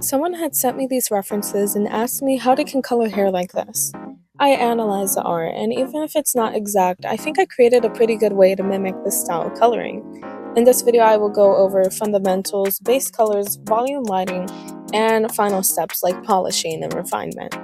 Someone had sent me these references and asked me how they can color hair like this. I analyzed the art, and even if it's not exact, I think I created a pretty good way to mimic this style of coloring. In this video, I will go over fundamentals, base colors, volume lighting, and final steps like polishing and refinement.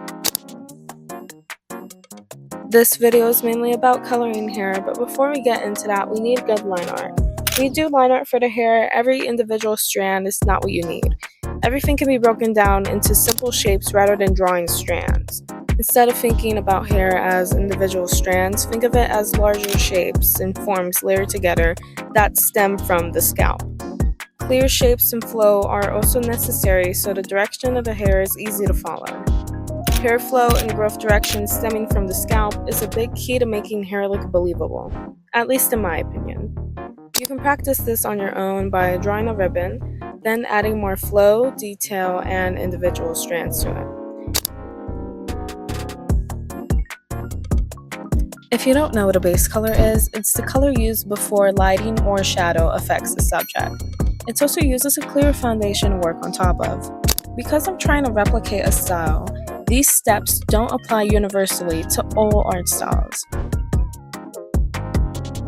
This video is mainly about coloring hair, but before we get into that, we need good line art. When you do line art for the hair, every individual strand is not what you need. Everything can be broken down into simple shapes rather than drawing strands. Instead of thinking about hair as individual strands, think of it as larger shapes and forms layered together that stem from the scalp. Clear shapes and flow are also necessary so the direction of the hair is easy to follow. Hair flow and growth direction stemming from the scalp is a big key to making hair look believable, at least in my opinion. You can practice this on your own by drawing a ribbon, then adding more flow, detail, and individual strands to it. If you don't know what a base color is, it's the color used before lighting or shadow affects the subject. It's also used as a clear foundation to work on top of. Because I'm trying to replicate a style, these steps don't apply universally to all art styles.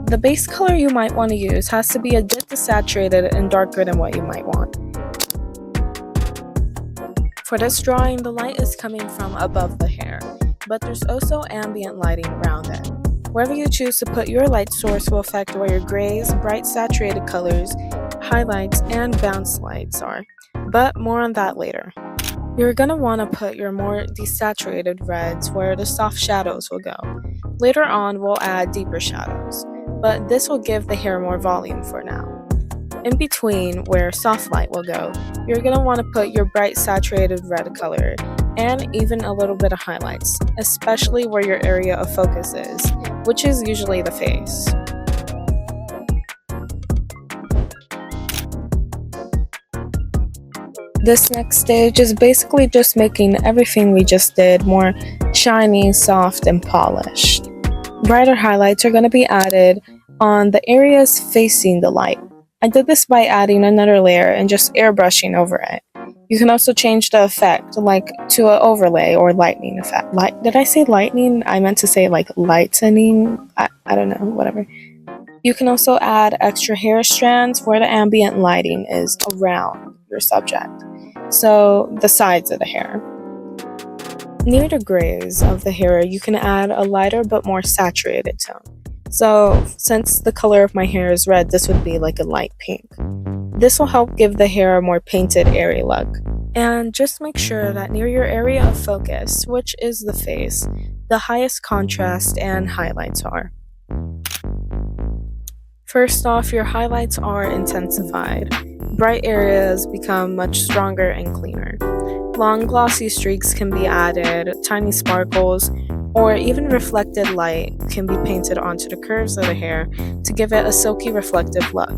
The base color you might want to use has to be a bit desaturated and darker than what you might want. For this drawing, the light is coming from above the hair, but there's also ambient lighting around it. Wherever you choose to put your light source will affect where your grays, bright saturated colors, highlights, and bounce lights are, but more on that later. You're going to want to put your more desaturated reds where the soft shadows will go. Later on, we'll add deeper shadows, but this will give the hair more volume for now. In between, where soft light will go, you're going to want to put your bright saturated red color and even a little bit of highlights, especially where your area of focus is, which is usually the face. This next stage is basically just making everything we just did more shiny, soft, and polished. Brighter highlights are going to be added on the areas facing the light. I did this by adding another layer and just airbrushing over it. You can also change the effect, like to an overlay or lightning effect. Did I say lightning? I meant to say like lightening. I don't know, whatever. You can also add extra hair strands where the ambient lighting is around your subject, so the sides of the hair. Near the grays of the hair, you can add a lighter but more saturated tone. So since the color of my hair is red, this would be like a light pink. This will help give the hair a more painted, airy look. And just make sure that near your area of focus, which is the face, the highest contrast and highlights are. First off, your highlights are intensified. Bright areas become much stronger and cleaner. Long glossy streaks can be added, tiny sparkles, or even reflected light can be painted onto the curves of the hair to give it a silky reflective look.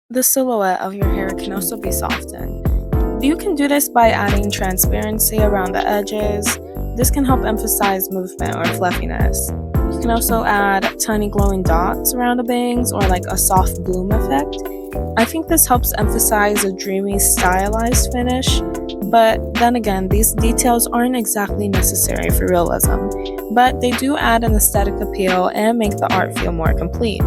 The silhouette of your hair can also be softened. You can do this by adding transparency around the edges. This can help emphasize movement or fluffiness. You can also add tiny glowing dots around the bangs or like a soft bloom effect. I think this helps emphasize a dreamy, stylized finish, but then again, these details aren't exactly necessary for realism, but they do add an aesthetic appeal and make the art feel more complete.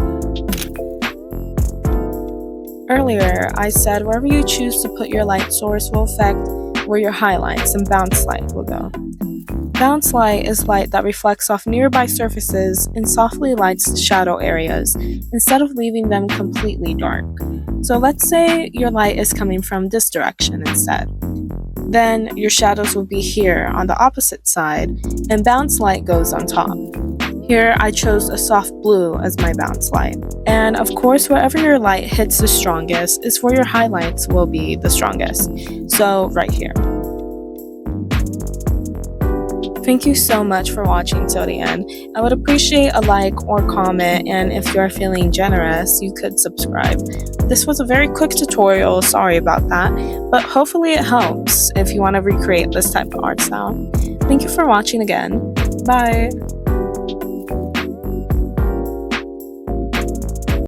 Earlier, I said wherever you choose to put your light source will affect where your highlights and bounce light will go. Bounce light is light that reflects off nearby surfaces and softly lights the shadow areas instead of leaving them completely dark. So let's say your light is coming from this direction instead. Then your shadows will be here on the opposite side and bounce light goes on top. Here I chose a soft blue as my bounce light. And of course, wherever your light hits the strongest is where your highlights will be the strongest. So right here. Thank you so much for watching till the end. I would appreciate a like or comment, and if you're feeling generous, you could subscribe. This was a very quick tutorial, sorry about that, but hopefully it helps if you want to recreate this type of art style. Thank you for watching again. Bye!